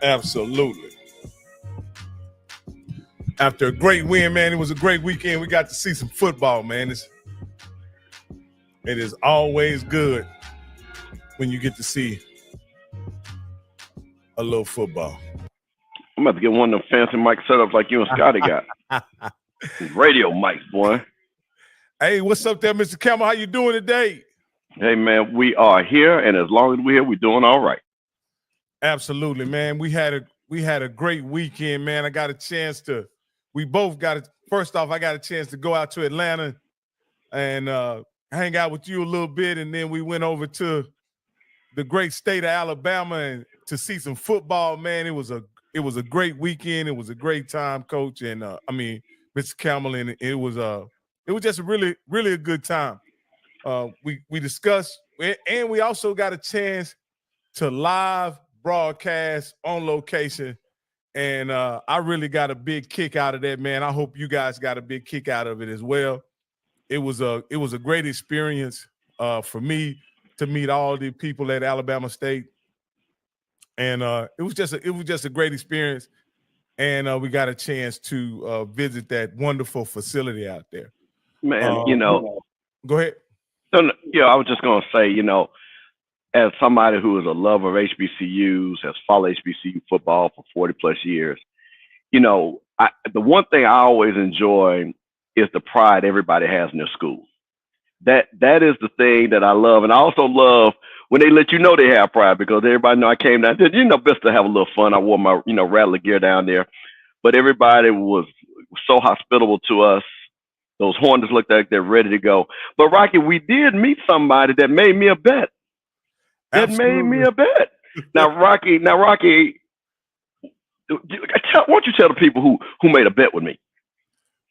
Absolutely. After a great win, man, it was a great weekend. We got to see some football, man. It is always good when you get to see a little football. I'm about to get one of them fancy mic setups like you and Scotty got. Radio mics, boy. Hey, what's up there, Mr. Campbell? How you doing today? Hey, man, we are here, and as long as we're here, we're doing all right. Absolutely, man. We had a great weekend, man. First off, I got a chance to go out to Atlanta and hang out with you a little bit, and then we went over to the great state of Alabama and to see some football, man. It was a great weekend. It was a great time, Coach, and Mr. Campbell, and it was just a really, really a good time. We discussed, and we also got a chance to live broadcast on location, and I really got a big kick out of that, man. I hope you guys got a big kick out of it as well. It was a great experience for me to meet all the people at Alabama State, and it was just a great experience, and we got a chance to visit that wonderful facility out there. Man, go ahead. Yeah, I was just gonna say, as somebody who is a lover of HBCUs, has followed HBCU football for 40 plus years, the one thing I always enjoy is the pride everybody has in their school. That is the thing that I love. And I also love when they let you know they have pride, because everybody know I came down there, best to have a little fun. I wore my, Rattler gear down there, but everybody was so hospitable to us. Those Hornets looked like they're ready to go. But Rocky, we did meet somebody that made me a bet. Now, Rocky, why don't you tell the people who made a bet with me,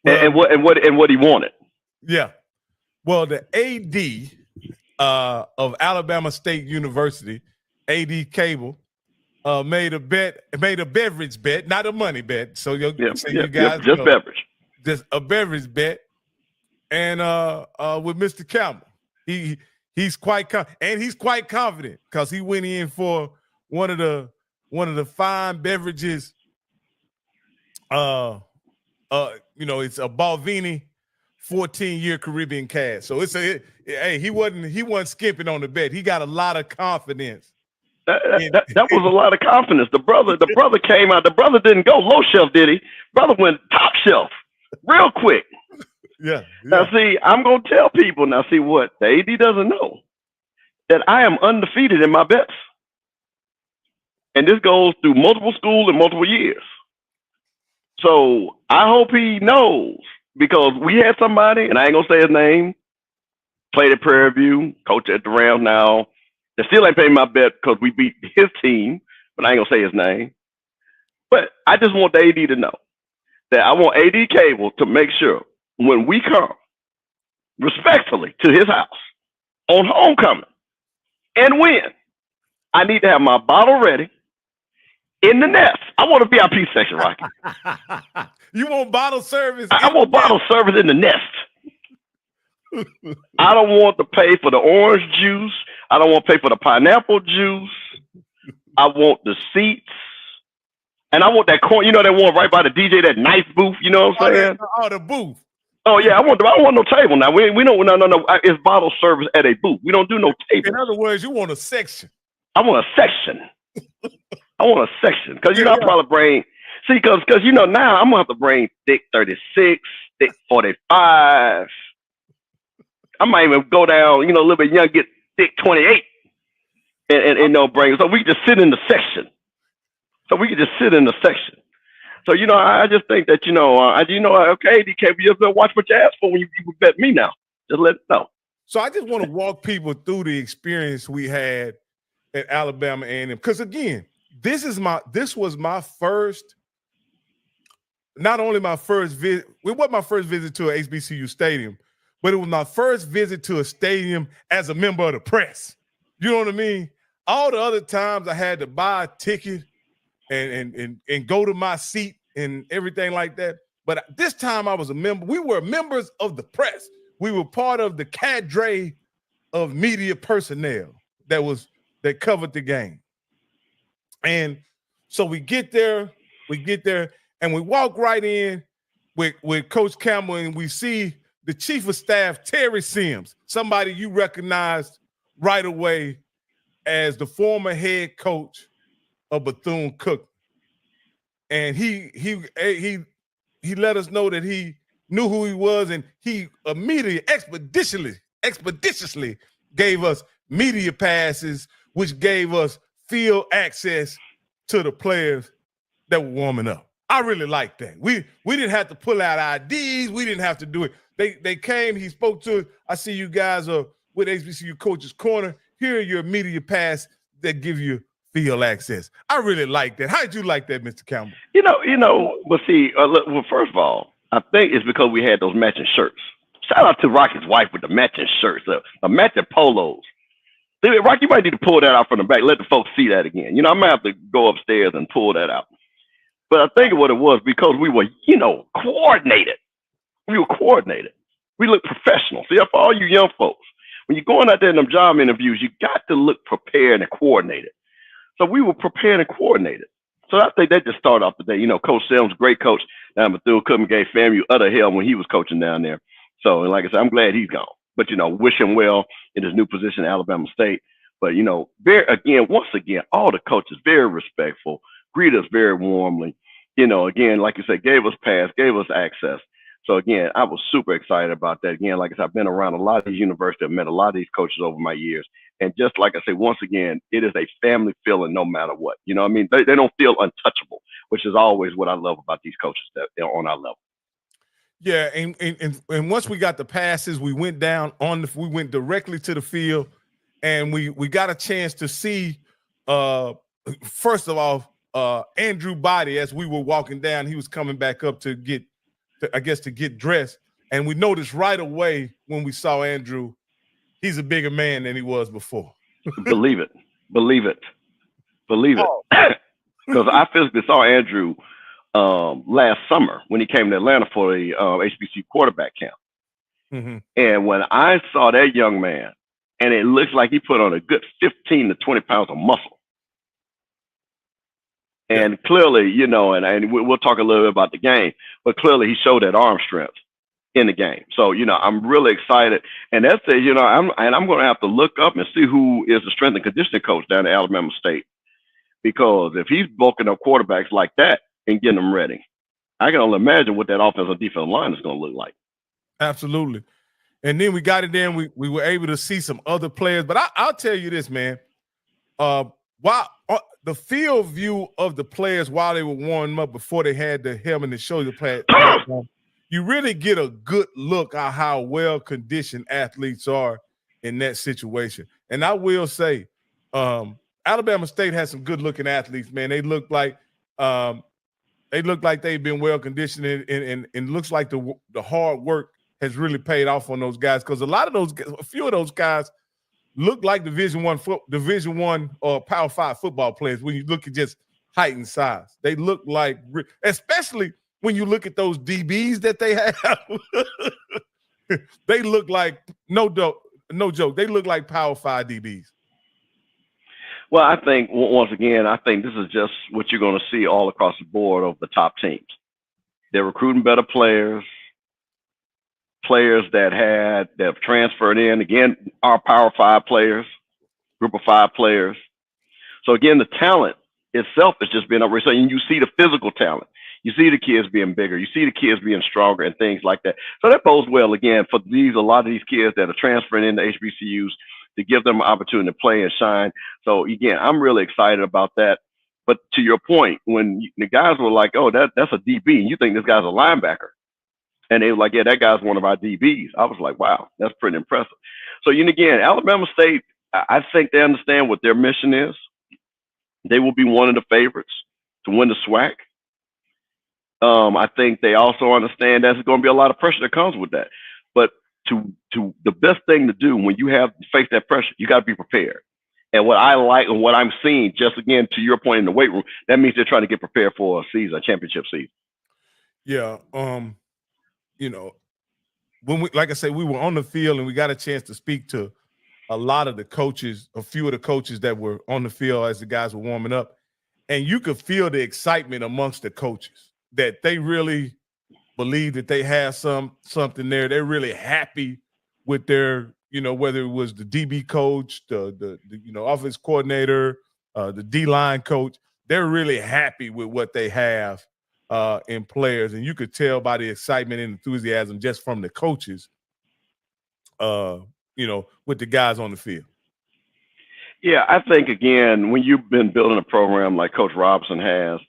and what he wanted? Yeah, well, the AD of Alabama State University, AD Cable, made a beverage bet, not a money bet. So you guys just beverage, just a beverage bet, and with Mr. Campbell, he's quite confident because he went in for one of the fine beverages. It's a Balvenie 14-year Caribbean cask. So he wasn't skimping on the bet. He got a lot of confidence. That was a lot of confidence. The brother came out. The brother didn't go low shelf, did he? Brother went top shelf real quick. Yeah. Now, see, I'm going to tell people, what the AD doesn't know, that I am undefeated in my bets. And this goes through multiple schools and multiple years. So I hope he knows, because we had somebody, and I ain't going to say his name, played at Prairie View, coach at the Rams now. They still ain't paying my bet because we beat his team, but I ain't going to say his name. But I just want the AD to know that I want AD Cable to make sure when we come respectfully to his house on homecoming and win, I need to have my bottle ready in the nest. I want a VIP section, Rocky. You want bottle service? I want bottle service in the nest. I don't want to pay for the orange juice. I don't want to pay for the pineapple juice. I want the seats. And I want that corn, that one right by the DJ, that nice booth, you know what I'm saying? The booth. Oh yeah, I don't want no table now. We don't no. It's bottle service at a booth. We don't do no table. In other words, you want a section. I want a section. Because I probably bring. See, because now I'm gonna have to bring thick 36, thick 45. I might even go down, a little bit young, get thick 28, and bring. So we just sit in the section. So, I just think that, okay, DK, you just watch what you ask for when you bet me now. Just let it know. So I just want to walk people through the experience we had at Alabama A&M. Because, again, this was my first, not only my first visit, it wasn't my first visit to an HBCU stadium, but it was my first visit to a stadium as a member of the press. You know what I mean? All the other times I had to buy a ticket and go to my seat and everything like that. But this time I was a member. We were members of the press. We were part of the cadre of media personnel that covered the game. And So we get there, and we walk right in with Coach Campbell, and we see the chief of staff, Terry Sims, somebody you recognized right away as the former head coach of Bethune-Cookman. And he let us know that he knew who he was, and he immediately, expeditiously gave us media passes, which gave us field access to the players that were warming up. I really like that. We didn't have to pull out IDs. We didn't have to do it. They came. He spoke to us. I see you guys are with HBCU Coaches Corner. Here are your media pass that give you field access. I really like that. How did you like that, Mr. Campbell? Well, see, well, first of all, I think it's because we had those matching shirts. Shout out to Rocky's wife with the matching shirts, the matching polos. Rocky, you might need to pull that out from the back. Let the folks see that again. I might have to go upstairs and pull that out. But I think what it was because we were, coordinated. We were coordinated. We looked professional. See, for all you young folks, when you're going out there in them job interviews, you got to look prepared and coordinated. So we were prepared and coordinated. So I think that just started off the day. Coach Sims, great coach down at Bethune-Cookman, gave FAMU utter hell when he was coaching down there. So, like I said, I'm glad he's gone. But, wish him well in his new position at Alabama State. But, once again, all the coaches, very respectful, greet us very warmly. Again, like you said, gave us pass, gave us access. So, again, I was super excited about that. Again, like I said, I've been around a lot of these universities, I've met a lot of these coaches over my years. And just like I say, once again, it is a family feeling no matter what. They don't feel untouchable, which is always what I love about these coaches that are on our level. Yeah, and once we got the passes, we went we went directly to the field, and we got a chance to see first of all Andrew Body as we were walking down. He was coming back up to get dressed, and we noticed right away when we saw Andrew, he's a bigger man than he was before. Believe it. Oh. Because I physically saw Andrew last summer when he came to Atlanta for the HBCU quarterback camp. Mm-hmm. And when I saw that young man, and it looks like he put on a good 15 to 20 pounds of muscle. And clearly, and we'll talk a little bit about the game, but clearly he showed that arm strength in the game. So, I'm really excited. And that's it, I'm going to have to look up and see who is the strength and conditioning coach down at Alabama State. Because if he's bulking up quarterbacks like that and getting them ready, I can only imagine what that offensive defensive line is going to look like. Absolutely. And then we got it in. We were able to see some other players. But I'll tell you this, man. The field view of the players while they were warming up before they had the helmet and shoulder pad, you really get a good look at how well-conditioned athletes are in that situation. And I will say, Alabama State has some good-looking athletes, man. They look like they've been well-conditioned, and looks like the hard work has really paid off on those guys, because a few of those guys look like Division I or Power 5 football players when you look at just height and size. They look like, especially when you look at those DBs that they have, they look like, no joke, they look like Power 5 DBs. Well, I think, once again, this is just what you're going to see all across the board of the top teams. They're recruiting better players that have transferred in. Again, our Power 5 players, group of 5 players. So, again, the talent itself is just being upgraded. So you see the physical talent. You see the kids being bigger. You see the kids being stronger and things like that. So that bodes well, again, for a lot of these kids that are transferring into HBCUs, to give them an opportunity to play and shine. So, again, I'm really excited about that. But to your point, when the guys were like, oh, that's a DB, and you think this guy's a linebacker. And they were like, yeah, that guy's one of our DBs. I was like, wow, that's pretty impressive. So, again, Alabama State, I think they understand what their mission is. They will be one of the favorites to win the SWAC. I think they also understand there's going to be a lot of pressure that comes with that. But to the best thing to do when you have to face that pressure, you got to be prepared. And what I like and what I'm seeing, just again, to your point in the weight room, that means they're trying to get prepared for a championship season. Yeah. When like I said, we were on the field and we got a chance to speak to a lot of the coaches, a few of the coaches that were on the field as the guys were warming up. and you could feel the excitement amongst the coaches that they really believe that they have something there. They're really happy with their, whether it was the DB coach, the offense coordinator, the D-line coach. They're really happy with what they have in players, and you could tell by the excitement and enthusiasm just from the coaches, with the guys on the field. Yeah, I think, again, when you've been building a program like Coach Robinson has,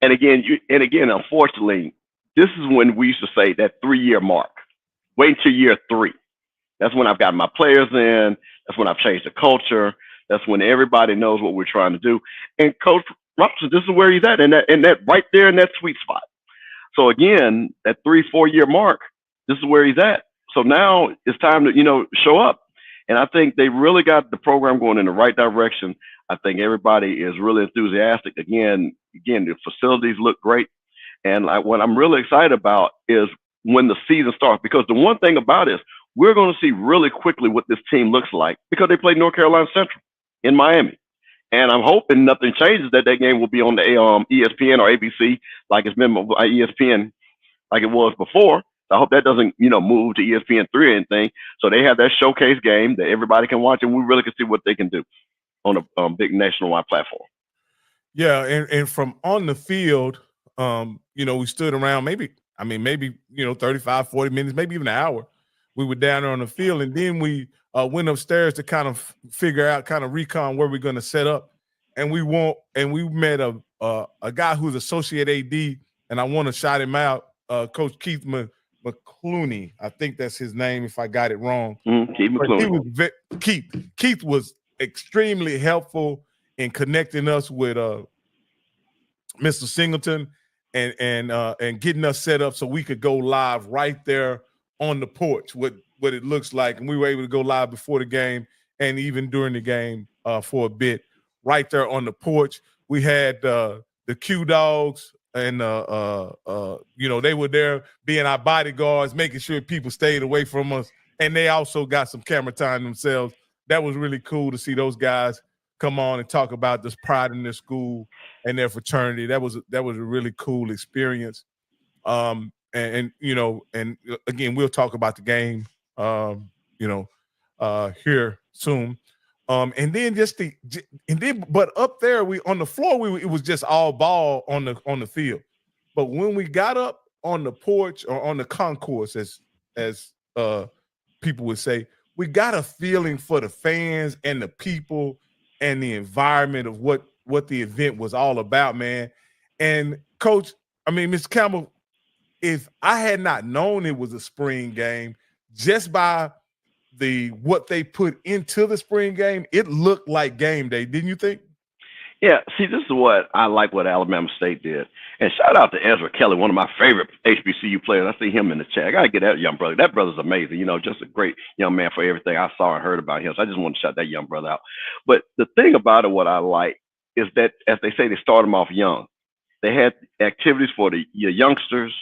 and again, unfortunately, this is when we used to say that 3-year mark. Wait until year 3. That's when I've got my players in. That's when I've changed the culture. That's when everybody knows what we're trying to do. And Coach Robinson, this is where he's at, and that right there in that sweet spot. So again, that 3-4 year mark, this is where he's at. So now it's time to, show up. And I think they really got the program going in the right direction. I think everybody is really enthusiastic. Again, the facilities look great. And what I'm really excited about is when the season starts, because the one thing about it is we're going to see really quickly what this team looks like because they played North Carolina Central in Miami. And I'm hoping nothing changes, that game will be on the ESPN or ABC like it's been ESPN like it was before. I hope that doesn't, move to ESPN3 or anything. So they have that showcase game that everybody can watch, and we really can see what they can do on a big nationwide platform. Yeah, and from on the field, we stood around maybe 35, 40 minutes, maybe even an hour. We were down there on the field, and then we went upstairs to kind of figure out, kind of recon where we're going to set up. And we met a guy who's associate AD, and I want to shout him out, Coach Keith McClooney. I think that's his name, if I got it wrong. Keith McClooney. Keith was extremely helpful in connecting us with Mr. Singleton and getting us set up so we could go live right there on the porch, what it looks like. And we were able to go live before the game and even during the game for a bit right there on the porch. We had the Q Dogs, and they were there being our bodyguards, making sure people stayed away from us. And they also got some camera time themselves. That was really cool to see those guys come on and talk about this pride in their school and their fraternity. That was a really cool experience. And again, we'll talk about the game, here soon. But up there, we on the floor, it was just all ball on the field. But when we got up on the porch or on the concourse, as people would say, we got a feeling for the fans and the people and the environment of what the event was all about, man. And Coach, Mr. Campbell, if I had not known it was a spring game, just by what they put into the spring game, it looked like game day, didn't you think? Yeah, see, this is what I like what Alabama State did. And shout out to Ezra Kelly, one of my favorite HBCU players. I see him in the chat. I got to get that young brother. That brother's amazing, just a great young man for everything I saw and heard about him. So I just want to shout that young brother out. But the thing about it, what I like, is that, as they say, they start them off young. They had activities for your youngsters.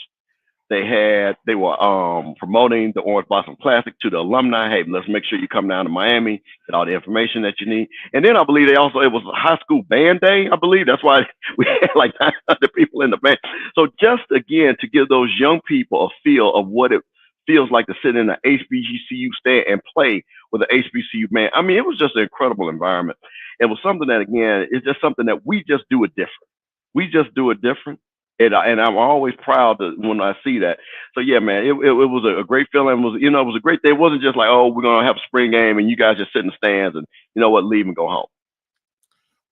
They were promoting the Orange Blossom Classic to the alumni. Hey, let's make sure you come down to Miami, get all the information that you need. And then I believe it was a high school band day. I believe that's why we had like 900 people in the band. So just again, to give those young people a feel of what it feels like to sit in an HBCU stand and play with an HBCU band. It was just an incredible environment. It was something that, again, it's just something that we just do it different. We just do it different. And I'm always proud when I see that. So yeah, man, it was a great feeling. It was a great day. It wasn't just like, oh, we're gonna have a spring game and you guys just sit in the stands and leave and go home.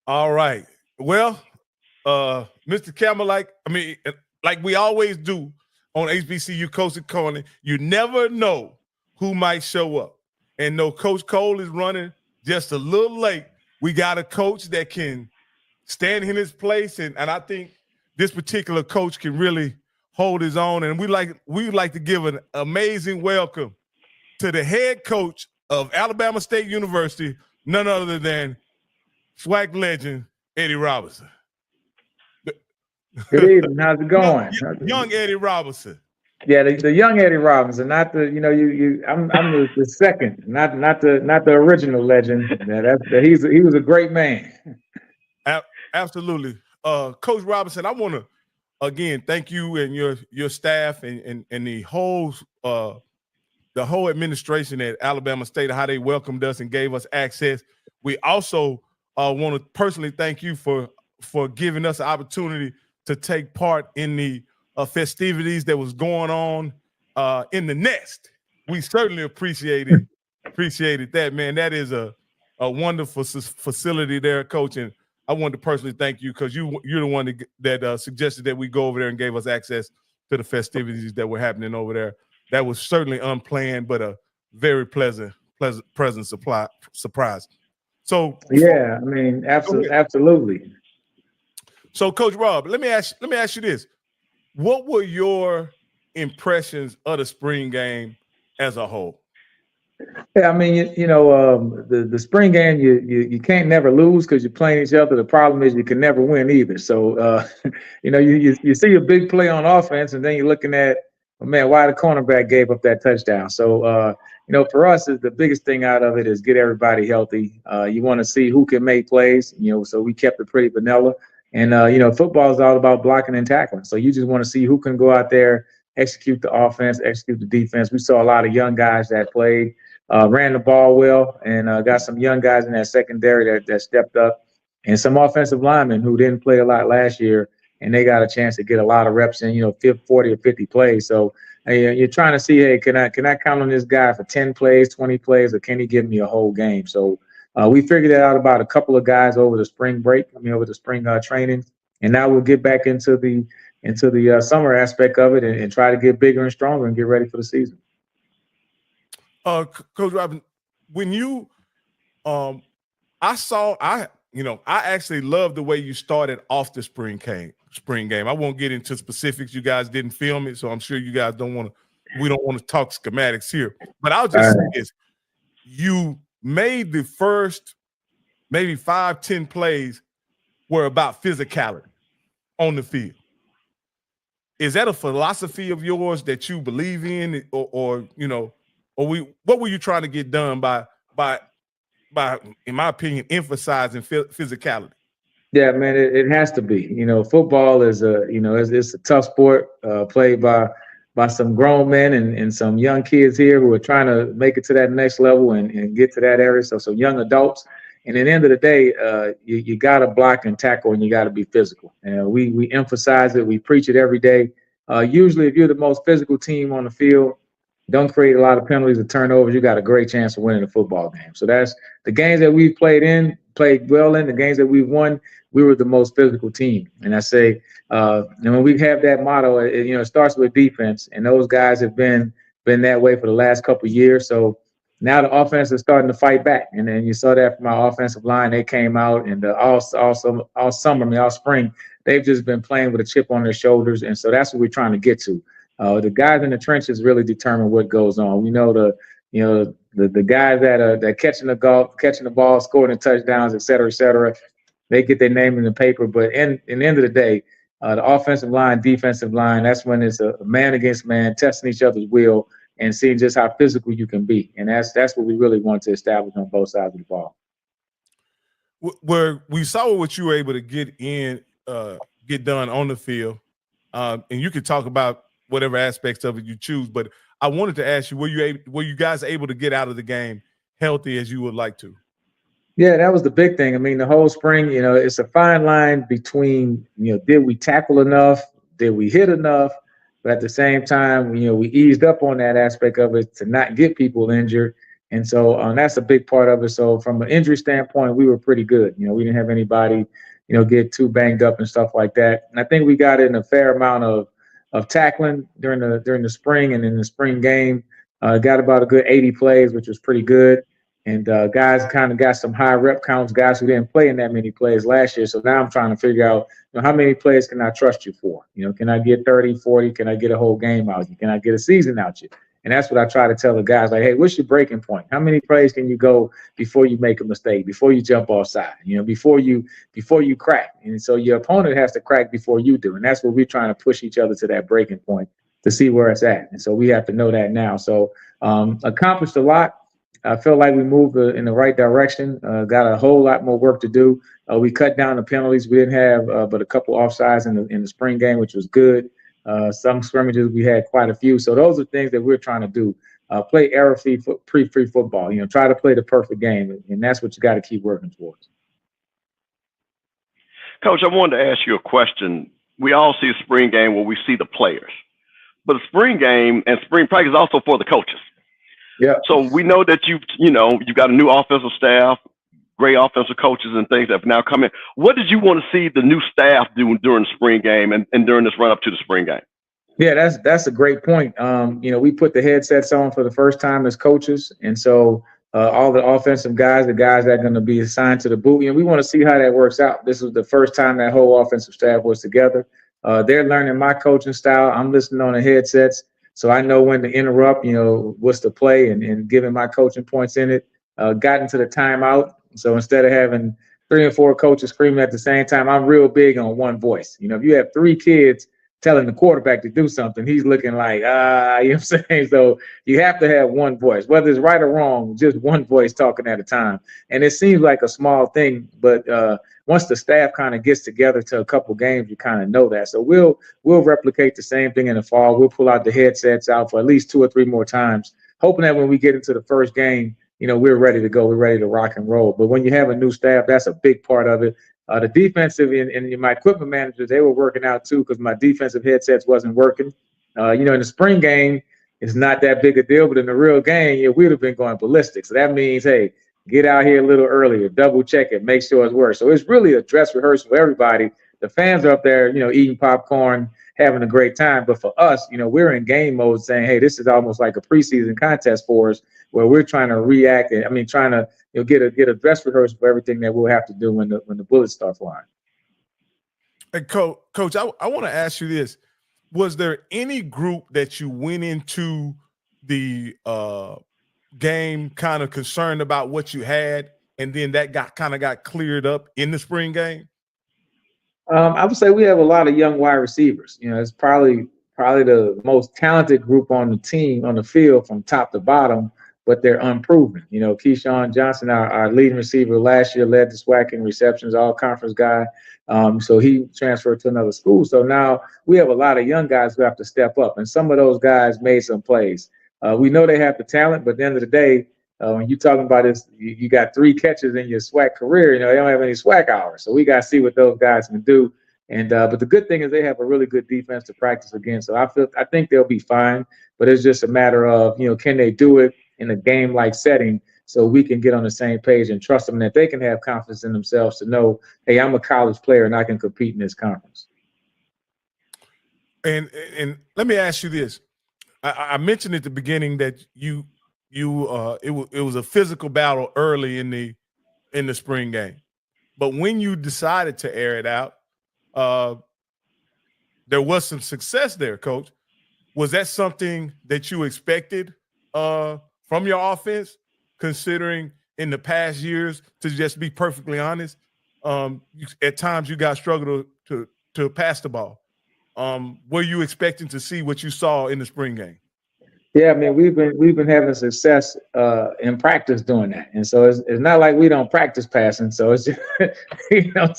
All right. Well, Mr. Campbell, like we always do on HBCU Coaches Corner, you never know who might show up. And no, Coach Cole is running just a little late. We got a coach that can stand in his place, and I think this particular coach can really hold his own. And we'd like to give an amazing welcome to the head coach of Alabama State University, none other than SWAC legend Eddie Robinson. Good evening. How's it going? Young Eddie Robinson. Yeah, the young Eddie Robinson, not the I'm the second, not the original legend. Yeah, he was a great man. Absolutely. Coach Robinson, I want to again thank you and your staff and the whole administration at Alabama State, how they welcomed us and gave us access. We also want to personally thank you for giving us an opportunity to take part in the festivities that was going on in the nest. We certainly appreciated that, man. That is a wonderful facility there, Coach, and I wanted to personally thank you because you're the one that suggested that we go over there and gave us access to the festivities that were happening over there. That was certainly unplanned, but a very pleasant surprise. So yeah, I mean, absolutely. So, Coach Rob, let me ask you this: what were your impressions of the spring game as a whole? Yeah, I mean, the spring game, you can't never lose because you're playing each other. The problem is you can never win either. So, you see a big play on offense, and then you're looking at, oh, man, why the cornerback gave up that touchdown. So, for us, the biggest thing out of it is get everybody healthy. You want to see who can make plays, so we kept it pretty vanilla. And, football is all about blocking and tackling. So you just want to see who can go out there, execute the offense, execute the defense. We saw a lot of young guys that played. Ran the ball well, and got some young guys in that secondary that stepped up, and some offensive linemen who didn't play a lot last year, and they got a chance to get a lot of reps in, 40 or 50 plays. So you're trying to see, hey, can I count on this guy for 10 plays, 20 plays, or can he give me a whole game? So we figured that out about a couple of guys over the spring break, over the spring training, and now we'll get back into the summer aspect of it and try to get bigger and stronger and get ready for the season. Coach Robin, when you, I actually love the way you started off the spring game. I won't get into specifics. You guys didn't film it, so I'm sure you guys we don't want to talk schematics here. But I'll just say this: you made the first maybe 5-10 plays were about physicality on the field. Is that a philosophy of yours that you believe in, or what were you trying to get done by, in my opinion, emphasizing physicality? Yeah, man, it has to be. Football is it's a tough sport played by some grown men and some young kids here who are trying to make it to that next level and get to that area. So young adults. And at the end of the day, you got to block and tackle, and you got to be physical. And we emphasize it. We preach it every day. Usually, if you're the most physical team on the field, don't create a lot of penalties or turnovers, you got a great chance of winning a football game. So that's the games that we've played well in, the games that we've won, we were the most physical team. And I say, when we have that motto, it starts with defense, and those guys have been that way for the last couple of years. So now the offense is starting to fight back. And then you saw that from our offensive line. They came out and all spring, they've just been playing with a chip on their shoulders. And so that's what we're trying to get to. The guys in the trenches really determine what goes on. We know the guys that are catching the ball, scoring the touchdowns, et cetera, they get their name in the paper. But in the end of the day, the offensive line, defensive line, that's when it's a man against man, testing each other's will and seeing just how physical you can be. And that's what we really want to establish on both sides of the ball. Where we saw what you were able to get done on the field, and you could talk about whatever aspects of it you choose, but I wanted to ask you, were you guys able to get out of the game healthy as you would like to? Yeah, that was the big thing. I mean, the whole spring, it's a fine line between, did we tackle enough? Did we hit enough? But at the same time, we eased up on that aspect of it to not get people injured. And so that's a big part of it. So from an injury standpoint, we were pretty good. We didn't have anybody, get too banged up and stuff like that. And I think we got in a fair amount of tackling during the spring, and in the spring game, got about a good 80 plays, which was pretty good. And guys kind of got some high rep counts, guys who didn't play in that many plays last year. So now I'm trying to figure out, how many plays can I trust you for? Can I get 30, 40? Can I get a whole game out of you? Can I get a season out you? And that's what I try to tell the guys, like, hey, what's your breaking point? How many plays can you go before you make a mistake, before you jump offside, before you crack? And so your opponent has to crack before you do. And that's what we're trying to push each other to that breaking point to see where it's at. And so we have to know that now. So accomplished a lot. I feel like we moved in the right direction. Got a whole lot more work to do. We cut down the penalties. We didn't have but a couple offsides in the spring game, which was good. Some scrimmages we had quite a few. So those are things that we're trying to do. Play error-free football. Try to play the perfect game, and that's what you got to keep working towards. Coach, I wanted to ask you a question. We all see a spring game where we see the players, but a spring game and spring practice is also for the coaches. Yeah. So we know that you've got a new offensive staff, great offensive coaches and things that have now come in. What did you want to see the new staff do during the spring game and during this run up to the spring game? Yeah, that's a great point. We put the headsets on for the first time as coaches, and so all the offensive guys, the guys that are going to be assigned to the boot, we want to see how that works out. This was the first time that whole offensive staff was together. They're learning my coaching style. I'm listening on the headsets, so I know when to interrupt, what's the play and giving my coaching points in it. Got into the timeout, so instead of having 3 or 4 coaches screaming at the same time, I'm real big on one voice. If you have 3 kids telling the quarterback to do something, he's looking like, you know what I'm saying? So you have to have one voice, whether it's right or wrong, just one voice talking at a time. And it seems like a small thing, but once the staff kind of gets together to a couple games, you kind of know that. So we'll replicate the same thing in the fall. We'll pull out the headsets out for at least 2 or 3 more times, hoping that when we get into the first game, we're ready to go. We're ready to rock and roll. But when you have a new staff, that's a big part of it. The defensive and my equipment managers, they were working out too because my defensive headsets wasn't working. In the spring game, it's not that big a deal, but in the real game, we'd have been going ballistic. So that means, hey, get out here a little earlier, double check it, make sure it's works. So it's really a dress rehearsal for everybody. The fans are up there, eating popcorn, having a great time. But for us, we're in game mode saying, hey, this is almost like a preseason contest for us where we're trying to react and trying to get a dress rehearsal for everything that we'll have to do when the bullets start flying. Hey, Coach, I want to ask you this. Was there any group that you went into the game kind of concerned about what you had, and then that got cleared up in the spring game? I would say we have a lot of young wide receivers. It's probably the most talented group on the team, on the field from top to bottom, but they're unproven. Keyshawn Johnson, our leading receiver last year, led the SWAC in receptions, all-conference guy. So he transferred to another school. So now we have a lot of young guys who have to step up, and some of those guys made some plays. We know they have the talent, but at the end of the day, when you're talking about this, you got 3 catches in your SWAC career, they don't have any SWAC hours. So we got to see what those guys can do. And but the good thing is they have a really good defense to practice against. So I think they'll be fine, but it's just a matter of, can they do it in a game-like setting so we can get on the same page and trust them that they can have confidence in themselves to know, hey, I'm a college player and I can compete in this conference. And let me ask you this. I mentioned at the beginning that it was a physical battle early in the spring game, but when you decided to air it out, there was some success there, Coach. Was that something that you expected from your offense, considering in the past years, to just be perfectly honest, at times you guys struggled to pass the ball? Were you expecting to see what you saw in the spring game? Yeah, we've been having success in practice doing that, and so it's not like we don't practice passing. So it's just,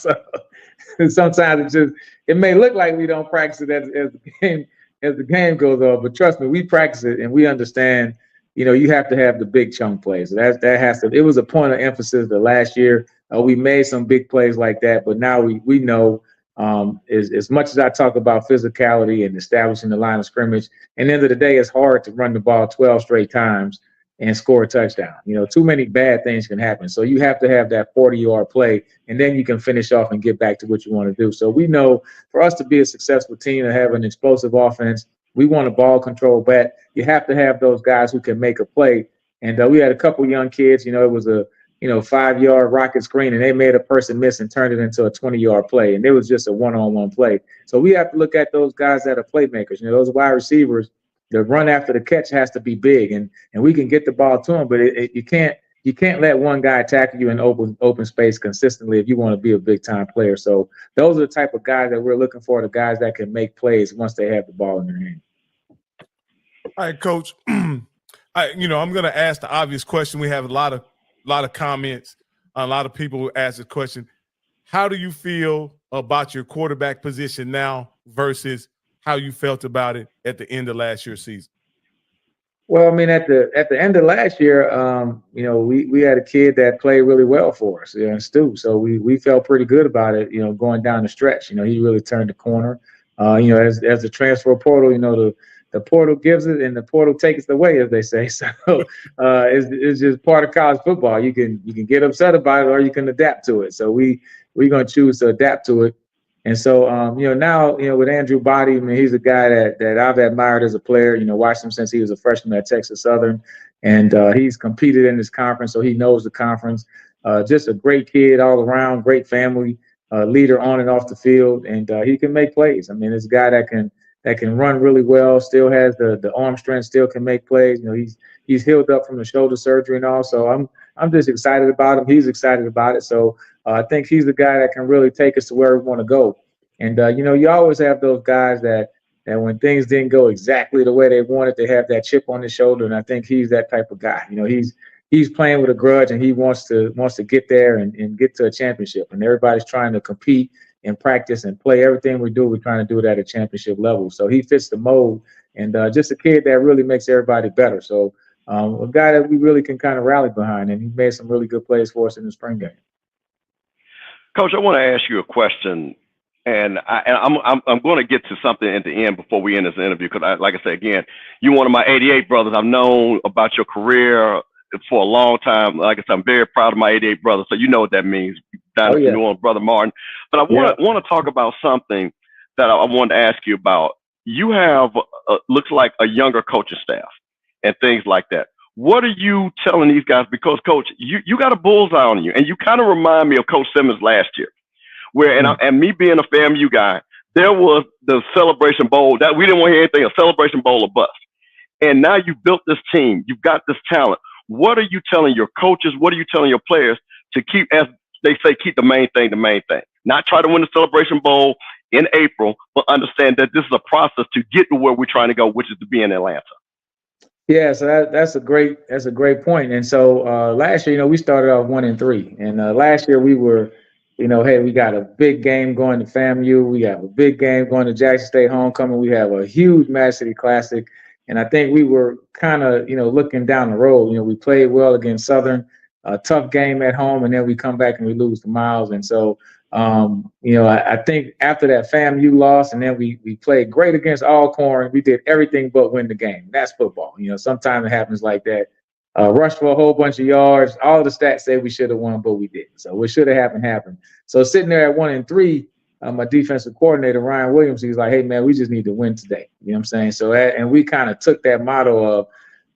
so sometimes it may look like we don't practice it as the game goes on, but trust me, we practice it and we understand. You have to have the big chunk plays. That has to. It was a point of emphasis the last year. We made some big plays like that, but now we know. As much as I talk about physicality and establishing the line of scrimmage, at the end of the day, it's hard to run the ball 12 straight times and score a touchdown. Too many bad things can happen. So you have to have that 40-yard play, and then you can finish off and get back to what you want to do. So we know for us to be a successful team and have an explosive offense, we want a ball control bet. You have to have those guys who can make a play. And we had a couple young kids, it was a 5-yard rocket screen, and they made a person miss and turned it into a 20-yard play. And it was just a one-on-one play. So we have to look at those guys that are playmakers. Those wide receivers, the run after the catch has to be big, and we can get the ball to them, but you can't let one guy tackle you in open space consistently if you want to be a big-time player. So those are the type of guys that we're looking for, the guys that can make plays once they have the ball in their hand. All right, Coach. I'm going to ask the obvious question. We have a lot of comments. A lot of people who ask this question. How do you feel about your quarterback position now versus how you felt about it at the end of last year's season? Well, I mean, at the end of last year, we had a kid that played really well for us, Stu. So we felt pretty good about it, going down the stretch. He really turned the corner. As the transfer portal, the portal gives it and the portal takes it away, as they say. So it's just part of college football. You can get upset about it or you can adapt to it. So we're going to choose to adapt to it. And so, now, with Andrew Body, I mean, he's a guy that I've admired as a player, watched him since he was a freshman at Texas Southern, and he's competed in this conference, so he knows the conference. Just a great kid all around, great family, leader on and off the field, and he can make plays. I mean, it's a guy that can run really well, still has the arm strength, still can make plays. He's healed up from the shoulder surgery and all, so I'm just excited about him. He's excited about it. So I think he's the guy that can really take us to where we want to go. And, you always have those guys that when things didn't go exactly the way they wanted, they have that chip on his shoulder. And I think he's that type of guy. He's playing with a grudge and he wants to get there and get to a championship. And everybody's trying to compete and practice and play everything we do. We're trying to do it at a championship level. So he fits the mold and just a kid that really makes everybody better. So a guy that we really can kind of rally behind, and he made some really good plays for us in the spring game. Coach, I want to ask you a question, and I'm going to get to something at the end before we end this interview because, like I said, again, you're one of my 88 brothers. I've known about your career for a long time. Like I said, I'm very proud of my 88 brothers, so you know what that means. Down to New Orleans, Brother Martin. But I want to talk about something that I wanted to ask you about. You have looks like a younger coaching staff and things like that. What are you telling these guys? Because, Coach, you got a bullseye on you, and you kind of remind me of Coach Simmons last year, where and me being a FAMU guy, there was the Celebration Bowl that we didn't want to hear anything, a Celebration Bowl or bust. And now you've built this team, you've got this talent. What are you telling your coaches? What are you telling your players to keep, as they say, keep the main thing the main thing? Not try to win the Celebration Bowl in April, but understand that this is a process to get to where we're trying to go, which is to be in Atlanta. Yeah, so that's a great point. And so last year, we started off 1-3, and last year we were, hey, we got a big game going to FAMU, we have a big game going to Jackson State homecoming, we have a huge Mad City Classic, and I think we were kind of, looking down the road. We played well against Southern, a tough game at home, and then we come back and we lose to Miles, and so. I think after that FAMU loss, and then we played great against Alcorn. We did everything but win the game. That's football. Sometimes it happens like that. Rushed for a whole bunch of yards. All the stats say we should have won, but we didn't. So what should have happened. So sitting there at 1-3, my defensive coordinator, Ryan Williams, he's like, hey, man, we just need to win today. You know what I'm saying? So and we kind of took that motto of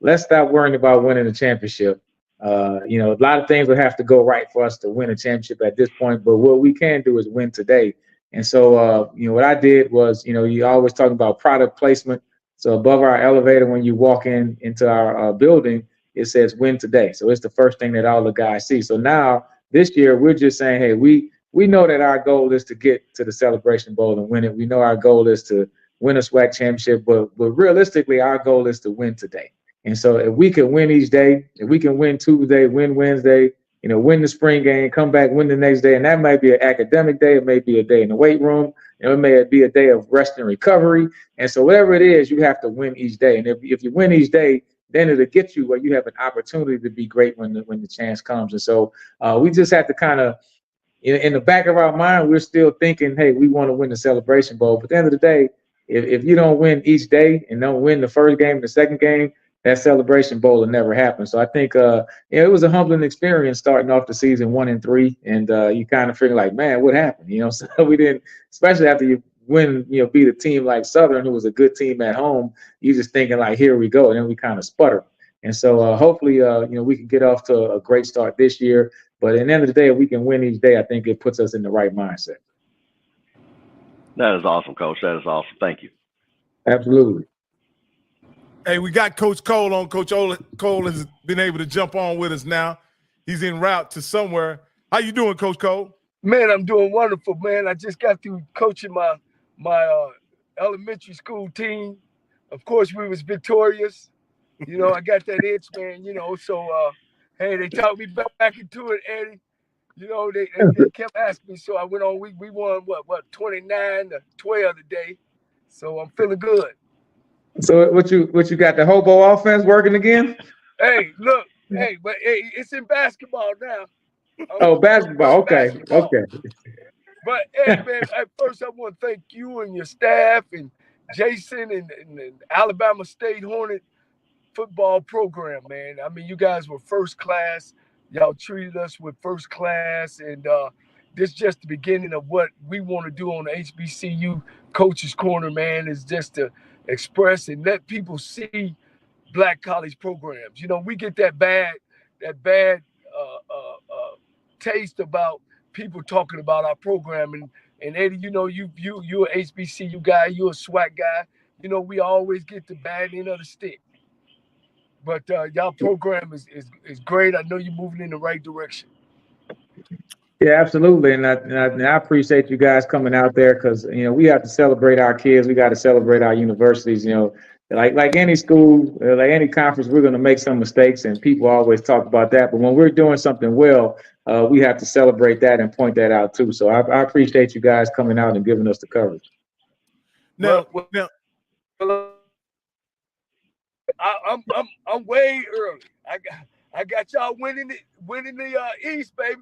let's stop worrying about winning the championship. A lot of things would have to go right for us to win a championship at this point, but what we can do is win today. And so, what I did was, you always talk about product placement. So above our elevator, when you walk into our building, it says win today. So it's the first thing that all the guys see. So now this year, we're just saying, hey, we know that our goal is to get to the Celebration Bowl and win it. We know our goal is to win a SWAC championship, but realistically, our goal is to win today. And so if we can win each day, if we can win Tuesday, win Wednesday, win the spring game, come back, win the next day, and that might be an academic day, it may be a day in the weight room, it may be a day of rest and recovery. And so whatever it is, you have to win each day. And if you win each day, then it'll get you where you have an opportunity to be great when the chance comes. And so we just have to kind of, in the back of our mind, we're still thinking, hey, we want to win the Celebration Bowl. But at the end of the day, if you don't win each day and don't win the first game, the second game, that Celebration Bowl will never happen. So I think it was a humbling experience starting off the season 1-3, and you kind of figure like, man, what happened? So we didn't, especially after you win, beat a team like Southern, who was a good team at home. You just thinking like, here we go, and then we kind of sputter. And so hopefully, we can get off to a great start this year. But at the end of the day, if we can win each day, I think it puts us in the right mindset. That is awesome, Coach. That is awesome. Thank you. Absolutely. Hey, we got Coach Cole on. Coach Cole has been able to jump on with us now. He's en route to somewhere. How you doing, Coach Cole? Man, I'm doing wonderful, man. I just got through coaching my elementary school team. Of course, we was victorious. You know, I got that itch, man. You know, so hey, they talked me back into it, Eddie. You know, they kept asking me, so I went on. We won what 29-12 today, so I'm feeling good. So what you got, the hobo offense working again? Hey, look, hey, but hey, it's in basketball now. Oh, basketball. Okay, basketball. okay. But Eddie, man, at first I want to thank you and your staff and Jason and Alabama State Hornet football program, man. I mean, you guys were first class. Y'all treated us with first class, and this is just the beginning of what we want to do on the HBCU Coaches Corner, man. Is just to express and let people see Black college programs. You know, we get that bad taste about people talking about our program, and Eddie, you know, you're an HBCU guy, you're a SWAC guy. You know, we always get the bad end of the stick. But y'all program is great. I know you're moving in the right direction. Yeah, absolutely, and I appreciate you guys coming out there, because you know we have to celebrate our kids. We got to celebrate our universities. You know, like any school, like any conference, we're going to make some mistakes, and people always talk about that. But when we're doing something well, we have to celebrate that and point that out too. So I appreciate you guys coming out and giving us the coverage. Now, I'm way early. I got y'all winning the East, baby.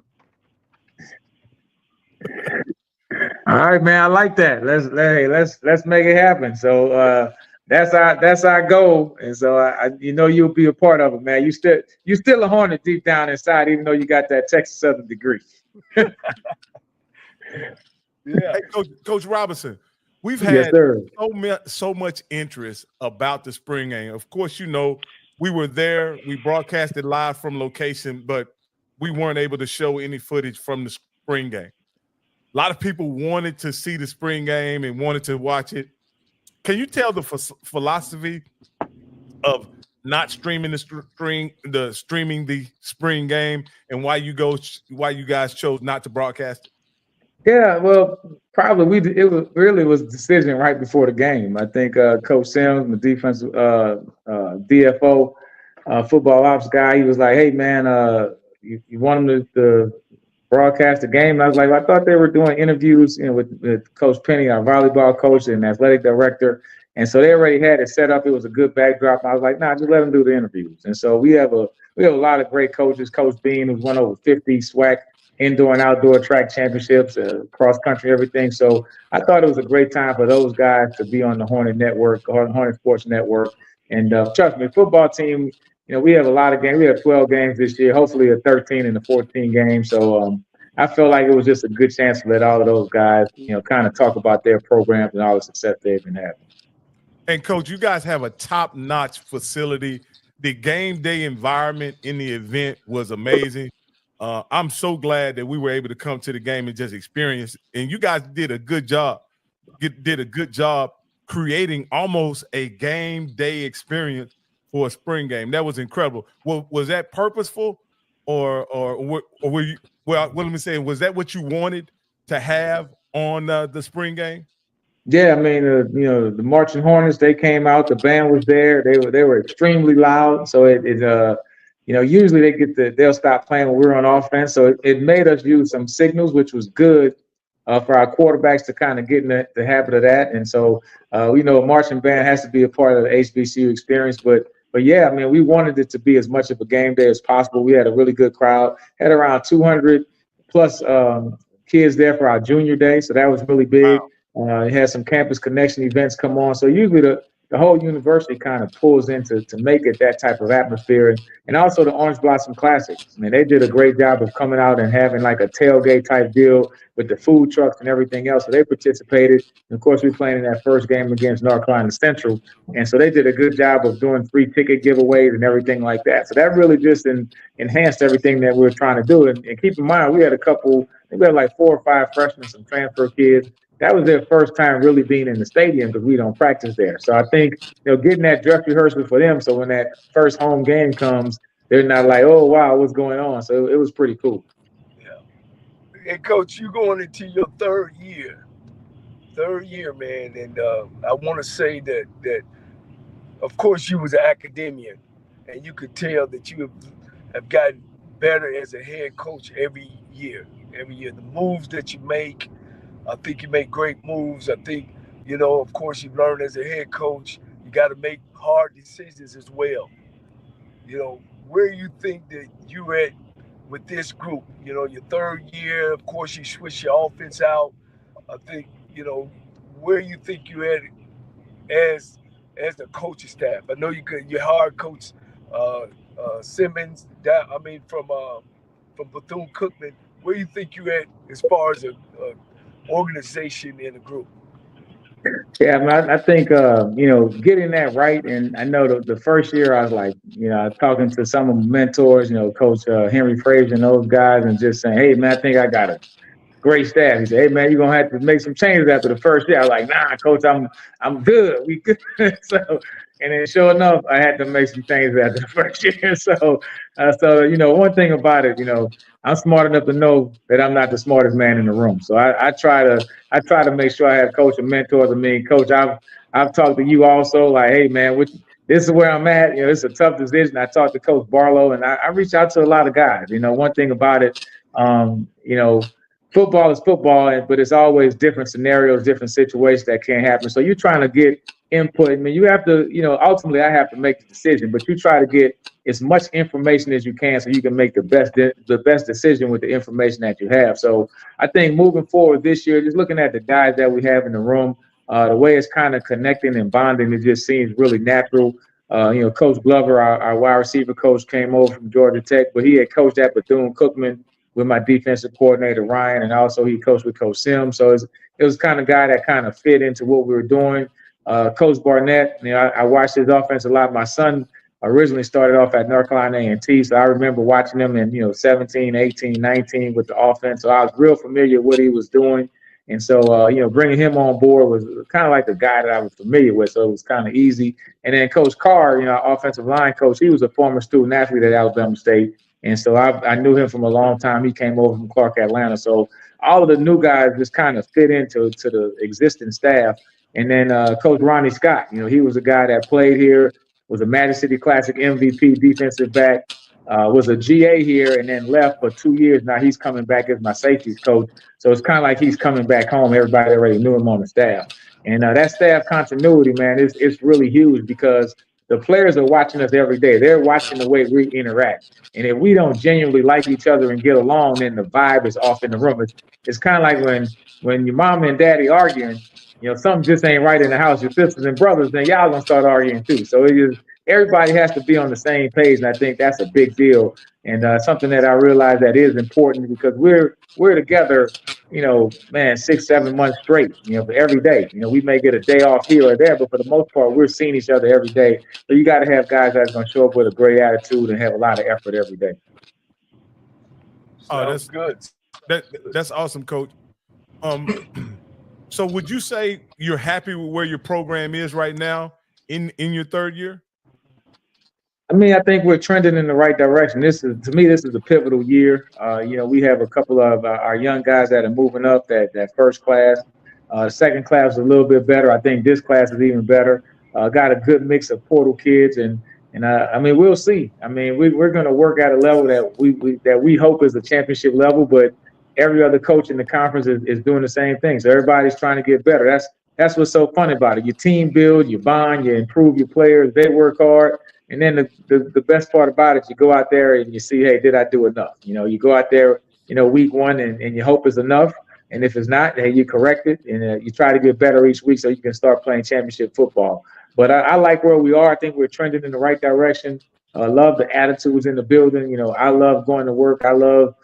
All right, man. I like that. Let's make it happen. So that's our goal, and so I you know you'll be a part of it, man. You still a Hornet deep down inside, even though you got that Texas Southern degree. Yeah, hey, Coach Robinson, we've had so much interest about the spring game. Of course, you know we were there. We broadcasted live from location, but we weren't able to show any footage from the spring game. A lot of people wanted to see the spring game and wanted to watch it. Can you tell the philosophy of not streaming the spring game, and why you guys chose not to broadcast it? Yeah, well, probably it was a decision right before the game. I think Coach Sims, the defensive DFO, football ops guy, he was like, "Hey, man, you want him to broadcast the game?" And I was like, I thought they were doing interviews, you know, with Coach Penny, our volleyball coach and athletic director, and so they already had it set up. It was a good backdrop. I was like, nah, just let them do the interviews. And so we have a lot of great coaches. Coach Bean, who's won over 50 SWAC indoor and outdoor track championships, cross country, everything. So I thought it was a great time for those guys to be on the Hornet Network, Hornet Sports Network. And trust me, football team, you know, we have a lot of games. We have 12 games this year, hopefully a 13 and a 14 game. So I felt like it was just a good chance to let all of those guys, you know, kind of talk about their programs and all the success they've been having. And Coach, you guys have a top-notch facility. The game day environment in the event was amazing. I'm so glad that we were able to come to the game and just experience. And you guys did a good job. Creating almost a game day experience for a spring game. That was incredible. Well, was that purposeful, or were you? Well, let me say, was that what you wanted to have on the spring game? Yeah, I mean, you know, the Marching Hornets, they came out. The band was there. They were extremely loud. So you know, usually they'll stop playing when we're on offense. So it made us use some signals, which was good for our quarterbacks to kind of get in the habit of that. And so we know a marching band has to be a part of the HBCU experience. But yeah, I mean, we wanted it to be as much of a game day as possible. We had a really good crowd. Had around 200 plus kids there for our junior day, so that was really big. Wow. It had some campus connection events come on. So usually the whole university kind of pulls in to make it that type of atmosphere. And also the Orange Blossom Classics. I mean, they did a great job of coming out and having like a tailgate type deal with the food trucks and everything else. So they participated. And of course, we played in that first game against North Carolina Central. And so they did a good job of doing free ticket giveaways and everything like that. So that really just enhanced everything that we were trying to do. And keep in mind, we had like 4 or 5 freshmen, some transfer kids. That was their first time really being in the stadium because we don't practice there. So I think, you know, getting that dress rehearsal for them, so when that first home game comes, they're not like, oh, wow, what's going on? So it was pretty cool. Yeah. Hey, Coach, you going into your third year, man. And I want to say that of course, you was an academician, and you could tell that you have gotten better as a head coach every year. Every year, the moves that you make, I think you make great moves. I think, of course, you learn as a head coach, you got to make hard decisions as well. Where you think that you're at with this group, your third year, of course, you switch your offense out. I think, where you think you're at as the coaching staff. I know you hired Coach Simmons, from Bethune-Cookman. Where you think you at as far as a organization in a group? Yeah, I think getting that right, and I know the first year I was like, talking to some of my mentors, Coach Henry Frazier and those guys, and just saying, hey man, I think I got a great staff. He said, hey man, you're gonna have to make some changes after the first year. I was like, nah, Coach, I'm good. We good. And then sure enough, I had to make some changes after the first year. So one thing about it, I'm smart enough to know that I'm not the smartest man in the room. So I try to make sure I have coach and mentors. I mean, Coach, I've talked to you also, like, hey man, this is where I'm at. It's a tough decision. I talked to Coach Barlow, and I reach out to a lot of guys. One thing about it, football is football, but it's always different scenarios, different situations that can happen. So you're trying to get input. I mean, you have to, ultimately I have to make the decision, but you try to get as much information as you can so you can make the best decision with the information that you have. So I think moving forward this year, just looking at the guys that we have in the room, the way it's kind of connecting and bonding, it just seems really natural. Coach Glover, our wide receiver coach, came over from Georgia Tech, but he had coached at Bethune-Cookman with my defensive coordinator, Ryan, and also he coached with Coach Sims. So it was kind of guy that kind of fit into what we were doing. Coach Barnett, I watched his offense a lot. My son originally started off at North Carolina A&T, so I remember watching him in 17, 18, 19 with the offense. So I was real familiar with what he was doing. And so, bringing him on board was kind of like the guy that I was familiar with, so it was kind of easy. And then Coach Carr, offensive line coach, he was a former student athlete at Alabama State. And so I knew him from a long time. He came over from Clark, Atlanta. So all of the new guys just kind of fit into the existing staff. And then Coach Ronnie Scott, he was a guy that played here, was a Magic City Classic MVP defensive back, was a GA here, and then left for 2 years. Now he's coming back as my safeties coach. So it's kind of like he's coming back home. Everybody already knew him on the staff. And that staff continuity, man, it's really huge because the players are watching us every day. They're watching the way we interact. And if we don't genuinely like each other and get along, then the vibe is off in the room. It's kind of like when your mom and daddy arguing, something just ain't right in the house, your sisters and brothers, then y'all gonna start arguing too. So everybody has to be on the same page, and I think that's a big deal. And something that I realize that is important because we're together, 6-7 months straight, for every day. We may get a day off here or there, but for the most part, we're seeing each other every day. So you got to have guys that's going to show up with a great attitude and have a lot of effort every day. Oh, that's good. That's awesome, Coach. So would you say you're happy with where your program is right now in your third year? I mean, I think we're trending in the right direction. To me, this is a pivotal year. We have a couple of our young guys that are moving up that first class. Second class is a little bit better. I think this class is even better. Got a good mix of portal kids, and I mean, we'll see. I mean, we're going to work at a level that we hope is a championship level, but every other coach in the conference is doing the same thing. So everybody's trying to get better. That's what's so fun about it. Your team build, you bond, you improve your players. They work hard. And then the best part about it, you go out there and you see, hey, did I do enough? You go out there, week one and you hope it's enough. And if it's not, hey, you correct it and you try to get better each week so you can start playing championship football. But I like where we are. I think we're trending in the right direction. I love the attitudes in the building. I love going to work. I love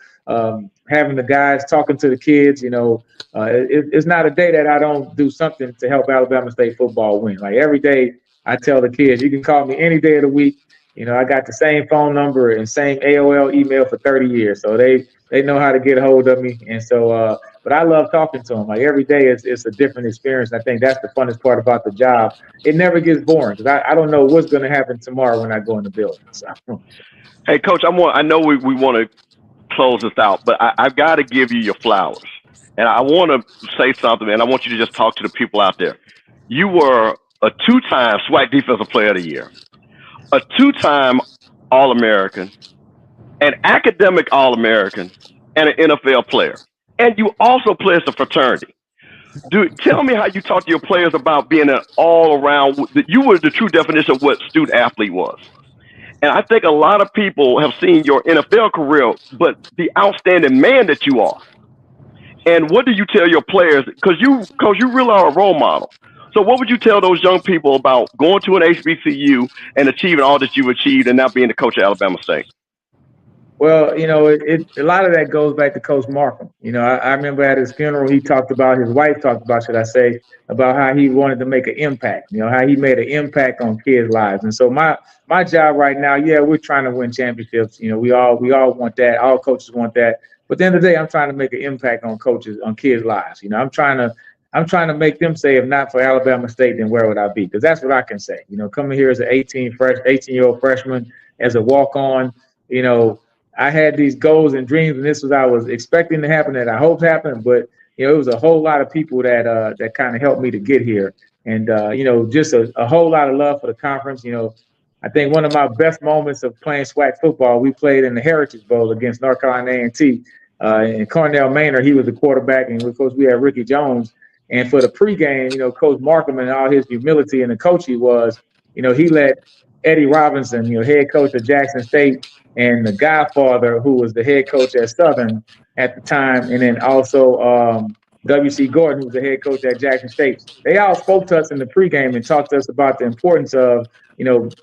having the guys talking to the kids. It's not a day that I don't do something to help Alabama State football win. Like every day, I tell the kids, you can call me any day of the week. I got the same phone number and same AOL email for 30 years. So they know how to get a hold of me. And so, but I love talking to them. Like every day it's a different experience. I think that's the funnest part about the job. It never gets boring because I don't know what's going to happen tomorrow when I go in the building. So. Hey, Coach, I know we want to close this out, but I've got to give you your flowers. And I want to say something, and I want you to just talk to the people out there. You were a 2-time SWAC Defensive Player of the Year, a 2-time All-American, an academic All-American, and an NFL player. And you also pledged a fraternity. Tell me how you talk to your players about being an all-around. You were the true definition of what student athlete was. And I think a lot of people have seen your NFL career, but the outstanding man that you are. And what do you tell your players? Because you really are a role model. So what would you tell those young people about going to an HBCU and achieving all that you've achieved and now being the coach at Alabama State? Well, a lot of that goes back to Coach Markham. I remember at his funeral, his wife talked about, should I say, about how he wanted to make an impact, how he made an impact on kids' lives. And so my job right now, we're trying to win championships. We all want that. All coaches want that. But at the end of the day, I'm trying to make an impact on kids' lives. I'm trying to make them say, if not for Alabama State, then where would I be? Because that's what I can say. Coming here as an 18-year-old freshman, as a walk-on, I had these goals and dreams, and this was I was expecting to happen, that I hoped happened. But it was a whole lot of people that kind of helped me to get here, and just a whole lot of love for the conference. I think one of my best moments of playing SWAC football, we played in the Heritage Bowl against North Carolina A&T, and Cornell Maynard, he was the quarterback, and of course we had Ricky Jones. And for the pregame, Coach Markham and all his humility and the coach he was, he let Eddie Robinson, head coach at Jackson State, and the Godfather, who was the head coach at Southern at the time, and then also W.C. Gordon, who was the head coach at Jackson State. They all spoke to us in the pregame and talked to us about the importance of,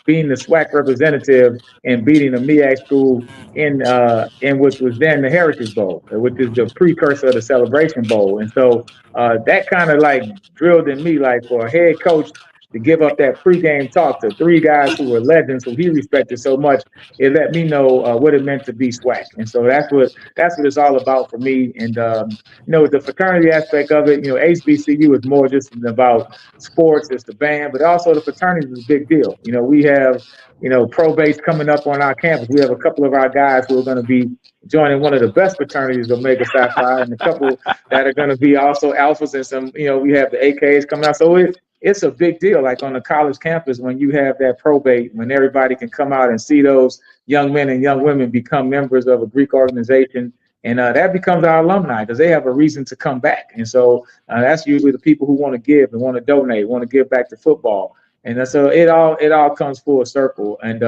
being the SWAC representative and beating the MEAC school in which was then the Heritage Bowl, which is the precursor of the Celebration Bowl. And so that kind of like drilled in me, like for a head coach to give up that pregame talk to 3 guys who were legends, who he respected so much, it let me know what it meant to be SWAC. And so that's what it's all about for me. And the fraternity aspect of it, HBCU is more just about sports, it's the band, but also the fraternity is a big deal. We have probates coming up on our campus. We have a couple of our guys who are going to be joining one of the best fraternities, Omega Psi Phi, and a couple that are going to be also alphas, and some, we have the AKs coming out. So it's a big deal, like on the college campus, when you have that probate, when everybody can come out and see those young men and young women become members of a Greek organization. And that becomes our alumni, because they have a reason to come back. And so that's usually the people who want to give and want to donate, want to give back to football. And so it all comes full circle. And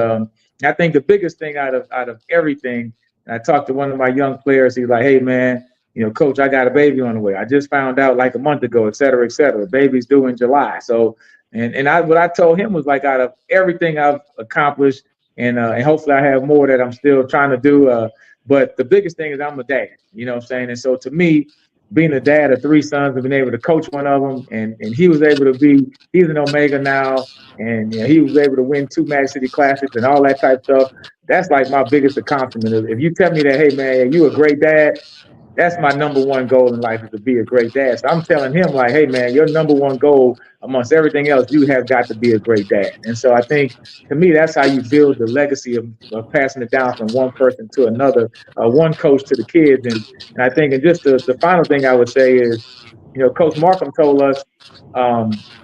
I think the biggest thing out of everything, and I talked to one of my young players, he's like, hey, man, Coach, I got a baby on the way. I just found out like a month ago, et cetera, et cetera. Baby's due in July. So, what I told him was, like, out of everything I've accomplished, and hopefully I have more that I'm still trying to do. But the biggest thing is I'm a dad, what I'm saying? And so to me, being a dad of 3 sons and being able to coach one of them, and he was able to he's an Omega now, and he was able to win 2 Magic City Classics and all that type of stuff. That's like my biggest accomplishment. If you tell me that, hey, man, you a great dad, that's my number one goal in life, is to be a great dad. So I'm telling him, like, hey, man, your number one goal amongst everything else, you have got to be a great dad. And so I think, to me, that's how you build the legacy of passing it down from one person to another, one coach to the kids. And I think, and just the final thing I would say is, Coach Markham told us,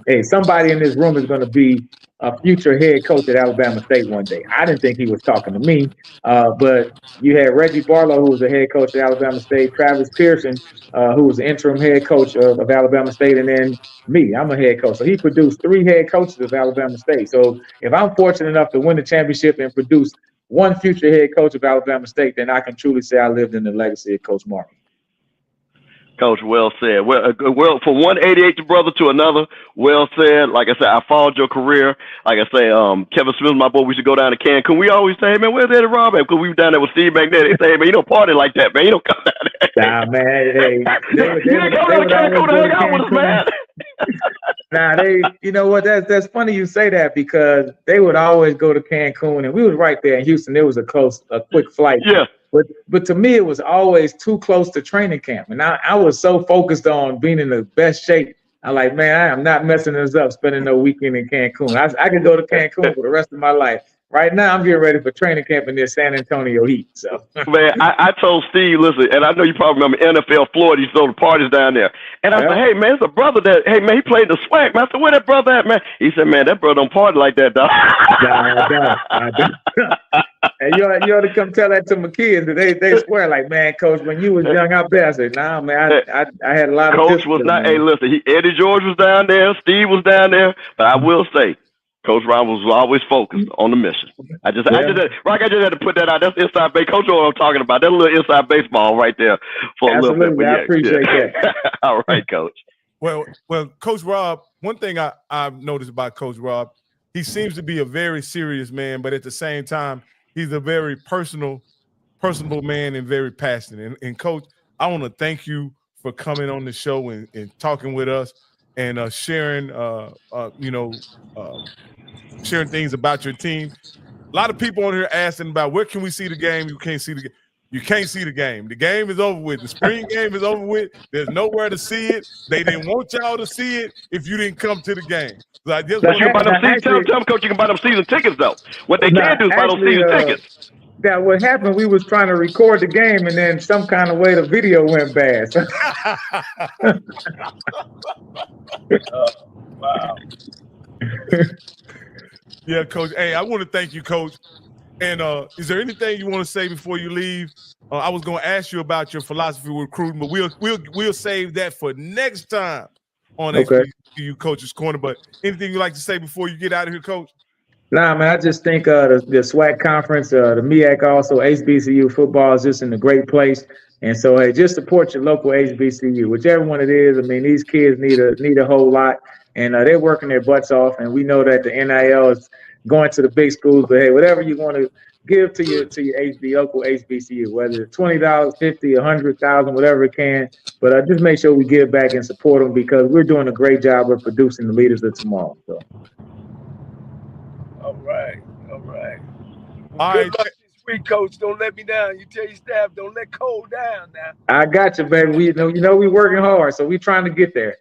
hey, somebody in this room is going to be a future head coach at Alabama State one day. I didn't think he was talking to me, but you had Reggie Barlow, who was the head coach at Alabama State, Travis Pearson, who was the interim head coach of Alabama State, and then me, I'm a head coach. So he produced 3 head coaches of Alabama State. So if I'm fortunate enough to win the championship and produce one future head coach of Alabama State, then I can truly say I lived in the legacy of Coach Markham. Coach, well said. Well, from one 88 brother to another, well said. Like I said, I followed your career. Like I say, Kevin Smith, my boy, we should go down to Cancun. We always say, hey, man, where's Eddie Rob at? Because we were down there with Steve back then. They say, hey, man, you don't party like that, man. You don't come down there. Nah, man. Hey, you didn't come down to Cancun to hang out with us, man. Nah, you know what? That's funny you say that, because they would always go to Cancun, and we was right there in Houston. It was a quick flight. Yeah. But to me, it was always too close to training camp. And I was so focused on being in the best shape. I'm like, man, I am not messing this up, spending no weekend in Cancun. I could go to Cancun for the rest of my life. right now I'm getting ready for training camp in this San Antonio Heat. So Man, I told Steve, listen, and I know you probably remember NFL Florida, you saw the parties down there. And I said, hey, man, it's a brother that, hey, man, he played the swag. Man, I said, where that brother at, man? He said, man, that brother don't party like that, dog. Nah, I don't. And you ought to come tell that to my kids. They swear like, man, Coach, when you was young out there, I said, nah, man, I had a lot of Coach was not, man. Hey, listen, Eddie George was down there, Steve was down there, but I will say, Coach Rob was always focused on the mission. I just had to put that out. That's inside base. Coach, what I'm talking about. That's a little inside baseball right there for a little bit. But I appreciate that. All right, Coach. Well, Coach Rob, one thing I've noticed about Coach Rob, he seems to be a very serious man, but at the same time, he's a very personable man and very passionate. And Coach, I want to thank you for coming on the show and talking with us and sharing, sharing things about your team. A lot of people on here asking about where can we see the game? You can't see the game. You can't see the game. The game is over with. The spring game is over with. There's nowhere to see it. They didn't want y'all to see it if you didn't come to the game. So I just want to buy them season. Tell them, Coach, you can buy them season tickets though. What they can do is buy those season tickets. That what happened, we was trying to record the game and then some kind of way the video went bad. Wow. Yeah, Coach. Hey, I want to thank you, Coach. And is there anything you want to say before you leave? I was going to ask you about your philosophy with recruiting, but we'll save that for next time on HBCU Coaches Corner. But anything you'd like to say before you get out of here, Coach? Nah, man, I just think the SWAC conference, the MEAC also, HBCU football is just in a great place. And so, hey, just support your local HBCU, whichever one it is. I mean, these kids need a whole lot, and they're working their butts off. And we know that the NIL is going to the big schools, but hey, whatever you want to give to your local HBCU, whether it's $20, $50, $100,000, whatever it can. But just make sure we give back and support them because we're doing a great job of producing the leaders of tomorrow. So. All right. Well, all right. This week, Coach. Don't let me down. You tell your staff, don't let Cole down now. I got you, baby. We we're working hard, so we're trying to get there.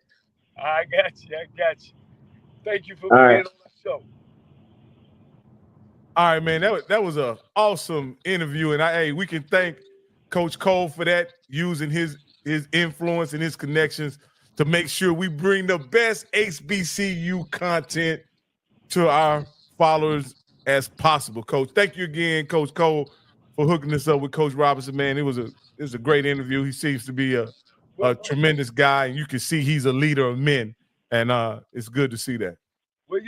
I got you. Thank you for being on the show. All right, man. That was an awesome interview, and we can thank Coach Cole for that, using his influence and his connections to make sure we bring the best HBCU content to our followers as possible. Coach, thank you again, Coach Cole, for hooking us up with Coach Robinson. Man, it was a great interview. He seems to be a tremendous guy, and you can see he's a leader of men, and it's good to see that. Well,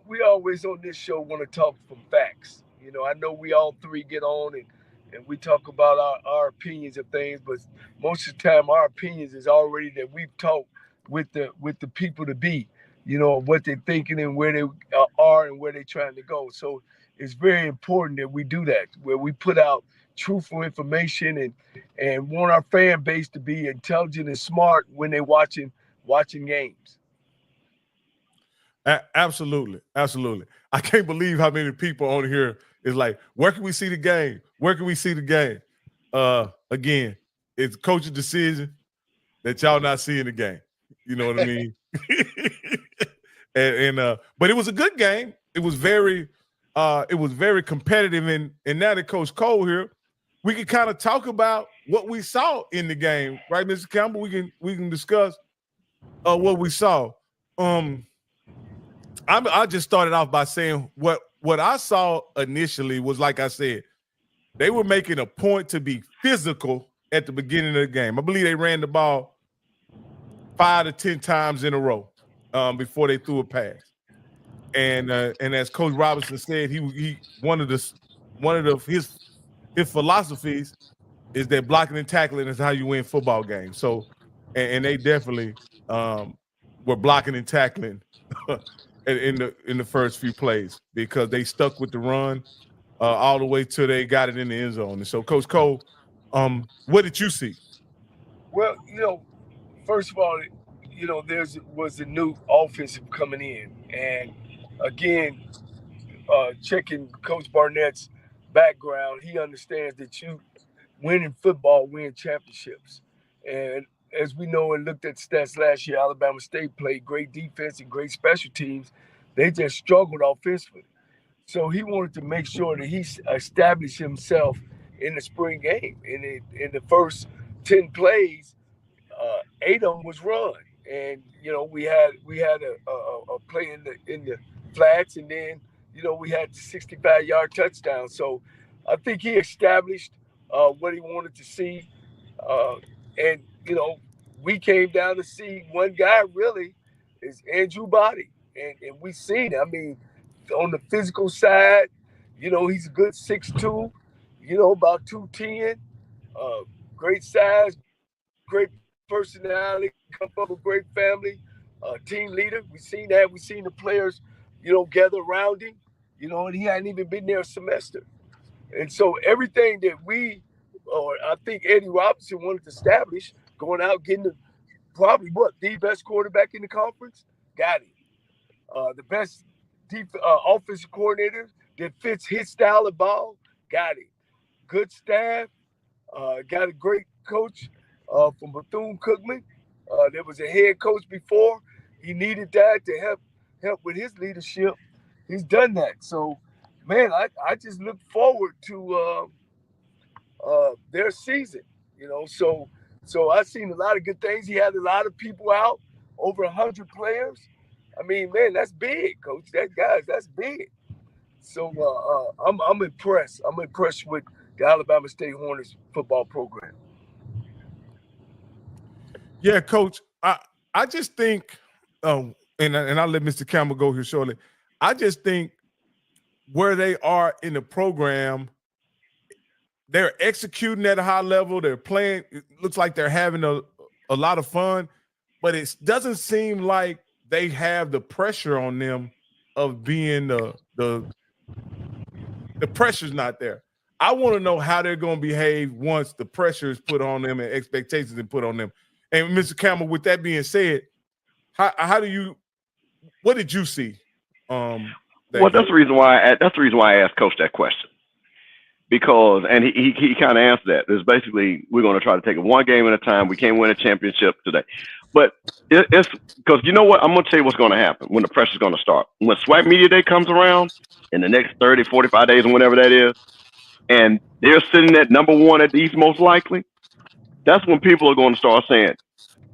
we always on this show want to talk from facts. I know we all three get on and we talk about our opinions of things, but most of the time our opinions is already that we've talked with the people to be, what they're thinking and where they are and where they're trying to go. So it's very important that we do that, where we put out truthful information and want our fan base to be intelligent and smart when they're watching games. Absolutely. I can't believe how many people on here is like, where can we see the game? Again, it's coach's decision that y'all not seeing the game. You know what I mean? But it was a good game. It was very competitive. And now that Coach Cole here, we can kind of talk about what we saw in the game, right, Mr. Campbell? We can discuss what we saw. I just started off by saying what I saw initially was, like I said, they were making a point to be physical at the beginning of the game. I believe they ran the ball 5 to 10 times in a row before they threw a pass. And as Coach Robinson said, he one of his philosophies is that blocking and tackling is how you win football games. So, and they definitely were blocking and tackling in the first few plays because they stuck with the run all the way till they got it in the end zone. And so, Coach Cole, what did you see? Well, first of all, there was a new offensive coming in, and again, checking Coach Barnett's background, he understands that you win in football, win championships. And as we know and looked at stats last year, Alabama State played great defense and great special teams. They just struggled offensively. So he wanted to make sure that he established himself in the spring game. In the first 10 plays, 8 of them was run, and we had a play in the flats, and then we had the 65-yard touchdown. So I think he established what he wanted to see, and we came down to see one guy really is Andrew Body, and we seen. I mean, on the physical side, he's a good 6'2", about 210, great size, great personality, come from a great family, team leader. We seen that. We seen the players, gather around him, and he hadn't even been there a semester. And so everything that I think Eddie Robinson wanted to establish, going out, getting probably the best quarterback in the conference, got him. The best offensive coordinator that fits his style of ball, got him. Good staff, got a great coach from Bethune-Cookman. There was a head coach before. He needed that to help with his leadership. He's done that. So, man, I just look forward to their season. So I've seen a lot of good things. He had a lot of people out, over 100 players. I mean, man, that's big, Coach. That's big. So I'm impressed. I'm impressed with the Alabama State Hornets football program. Yeah, Coach. I just think, and I'll let Mr. Campbell go here shortly. I just think where they are in the program, they're executing at a high level. They're playing. It looks like they're having a lot of fun, but it doesn't seem like they have the pressure on them of being the pressure's not there. I want to know how they're going to behave once the pressure is put on them and expectations are put on them. And Mr. Campbell, with that being said, what did you see? Well, that's the reason why I asked Coach that question, because he kind of answered that. It's basically, we're going to try to take it one game at a time. We can't win a championship today, but it's because you know what? I'm going to tell you what's going to happen when the pressure's going to start. When SWAC Media Day comes around in the next 30, 45 days, or whatever that is, and they're sitting at number 1 at the East most likely, that's when people are going to start saying,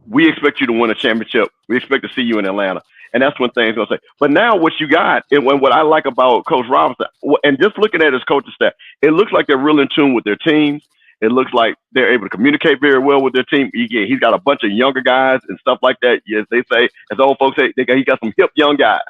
we expect you to win a championship. We expect to see you in Atlanta. And that's when things are going to say. But now what you got, and what I like about Coach Robinson, and just looking at his coaching staff, it looks like they're real in tune with their teams. It looks like they're able to communicate very well with their team. He's got a bunch of younger guys and stuff like that. Yes, they say, as old folks say, he got some hip young guys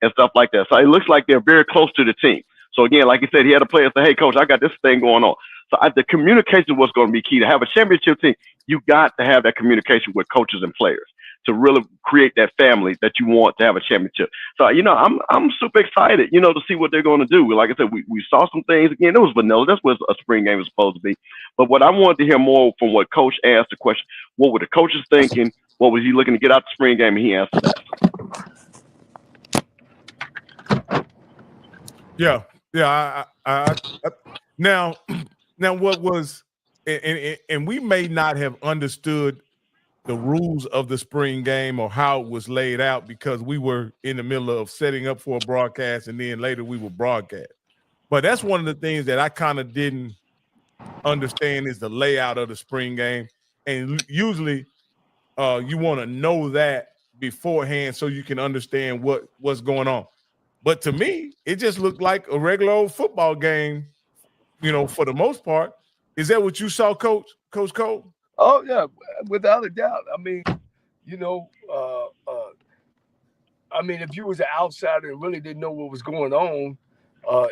and stuff like that. So it looks like they're very close to the team. So again, like he said, he had a player say, hey, Coach, I got this thing going on. So the communication was going to be key. To have a championship team, you got to have that communication with coaches and players to really create that family that you want to have a championship. So, I'm super excited, to see what they're going to do. Like I said, we saw some things. Again, it was vanilla. That's what a spring game was supposed to be. But what I wanted to hear more from what Coach asked the question, what were the coaches thinking? What was he looking to get out the spring game? And he answered that. Yeah. Now what was, and we may not have understood the rules of the spring game or how it was laid out because we were in the middle of setting up for a broadcast and then later we will broadcast. But that's one of the things that I kind of didn't understand is the layout of the spring game. And usually you want to know that beforehand so you can understand what's going on. But to me, it just looked like a regular old football game, for the most part. Is that what you saw, Coach Cole? Oh, yeah, without a doubt. I mean, if you was an outsider and really didn't know what was going on,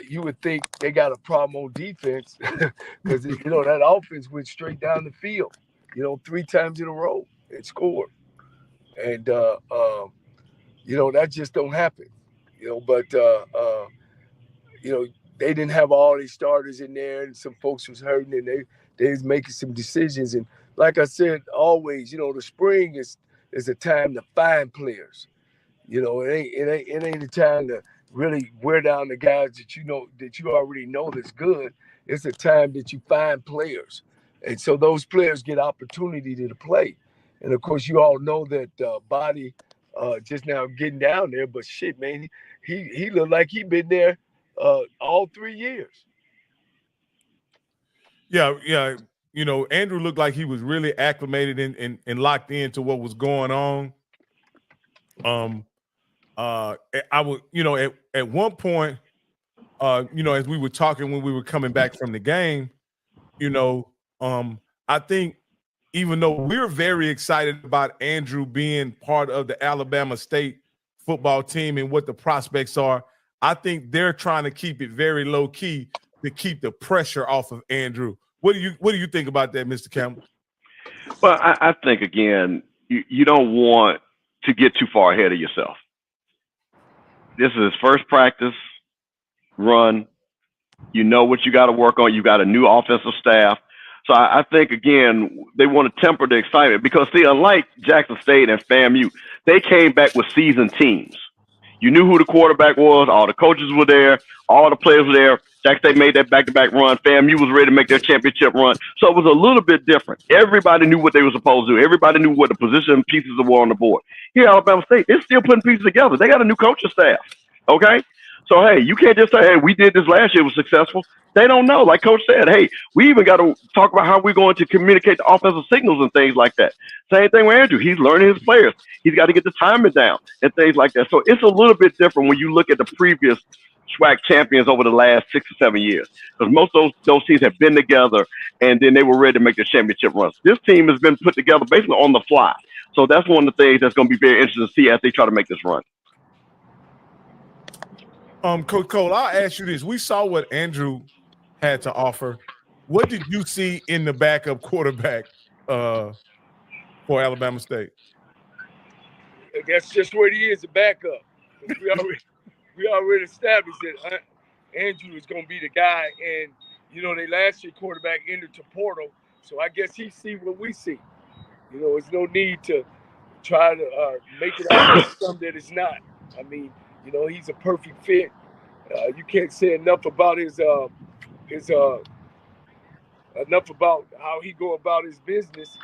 you would think they got a problem on defense because, that offense went straight down the field, 3 times in a row and scored. And, that just don't happen, but, they didn't have all these starters in there and some folks was hurting and they was making some decisions. And like I said, always, the spring is a time to find players. It ain't a time to really wear down the guys that you already know that's good. It's a time that you find players. And so those players get opportunity to play. And of course, you all know that Body just now getting down there, but shit, man, he looked like he been there all 3 years. Yeah. You know, Andrew looked like he was really acclimated and locked into what was going on. I would, you know, at one point, you know, as we were talking when we were coming back from the game, you know, I think even though we're very excited about Andrew being part of the Alabama State football team and what the prospects are, I think they're trying to keep it very low key to keep the pressure off of Andrew. What do you think about that, Mr. Campbell? Well, I think, again, you don't want to get too far ahead of yourself. This is his first practice run. You know what you got to work on. You got a new offensive staff. So I think, again, they want to temper the excitement because, see, unlike Jackson State and FAMU, they came back with seasoned teams. You knew who the quarterback was. All the coaches were there. All the players were there. Jackson State made that back-to-back run. FAMU was ready to make their championship run. So it was a little bit different. Everybody knew what they were supposed to do. Everybody knew what the position and pieces were on the board. Here at Alabama State, they're still putting pieces together. They got a new coaching staff, okay? So, hey, you can't just say, hey, we did this last year, it was successful. They don't know. Like Coach said, hey, we even got to talk about how we're going to communicate the offensive signals and things like that. Same thing with Andrew. He's learning his players. He's got to get the timing down and things like that. So it's a little bit different when you look at the previous SWAC champions over the last 6 or 7 years, because most of those teams have been together and then they were ready to make their championship runs. This team has been put together basically on the fly. So that's one of the things that's going to be very interesting to see as they try to make this run. Coach Cole, I'll ask you this. We saw what Andrew had to offer. What did you see in the backup quarterback for Alabama State? That's just what he is, a backup. We already established that Andrew is going to be the guy. And, you know, they last year quarterback entered to portal. So I guess he see what we see. You know, there's no need to try to make it out of something that it's not. I mean, you know, he's a perfect fit. You can't say enough about enough about how he go about his business.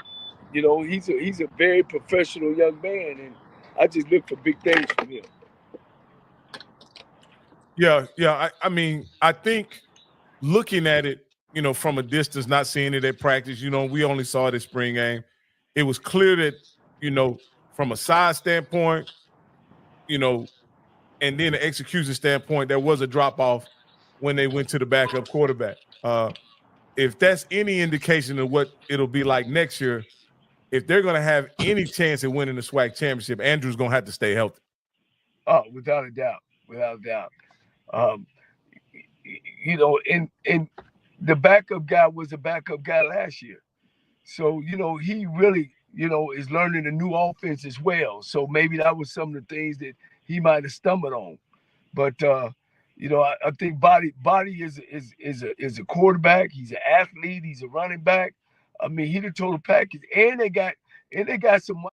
You know, he's a very professional young man, and I just look for big things from him. Yeah. I mean, I think looking at it, you know, from a distance, not seeing it at practice, you know, we only saw it at spring game. It was clear that, you know, from a size standpoint, you know, and then an execution standpoint, there was a drop-off when they went to the backup quarterback. If that's any indication of what it'll be like next year, if they're going to have any chance at winning the SWAC championship, Andrew's going to have to stay healthy. Oh, without a doubt. You know, and the backup guy was a backup guy last year. So, you know, he really, you know, is learning a new offense as well. So maybe that was some of the things that he might have stumbled on. But, you know, I think Body is a quarterback. He's an athlete. He's a running back. I mean, he the total package. And they got some. My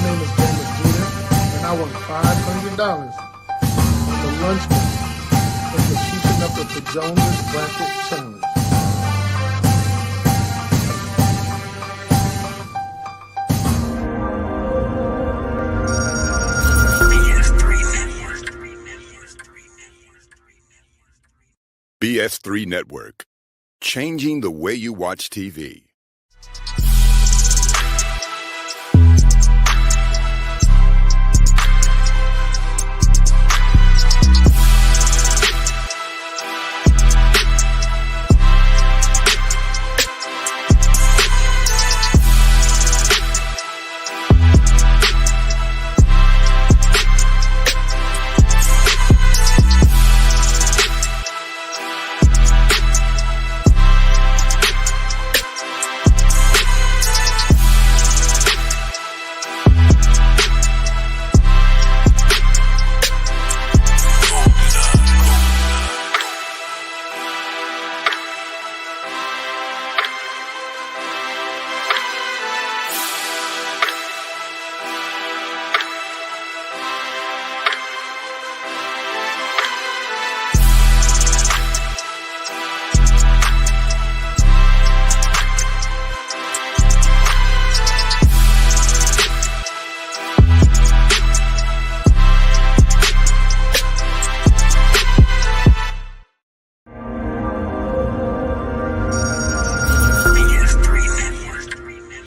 name is James Jeter, and I won $500 on the lunch money from the Keeping Up with the Joneses Bracket Challenge. BS3 Network, changing the way you watch TV.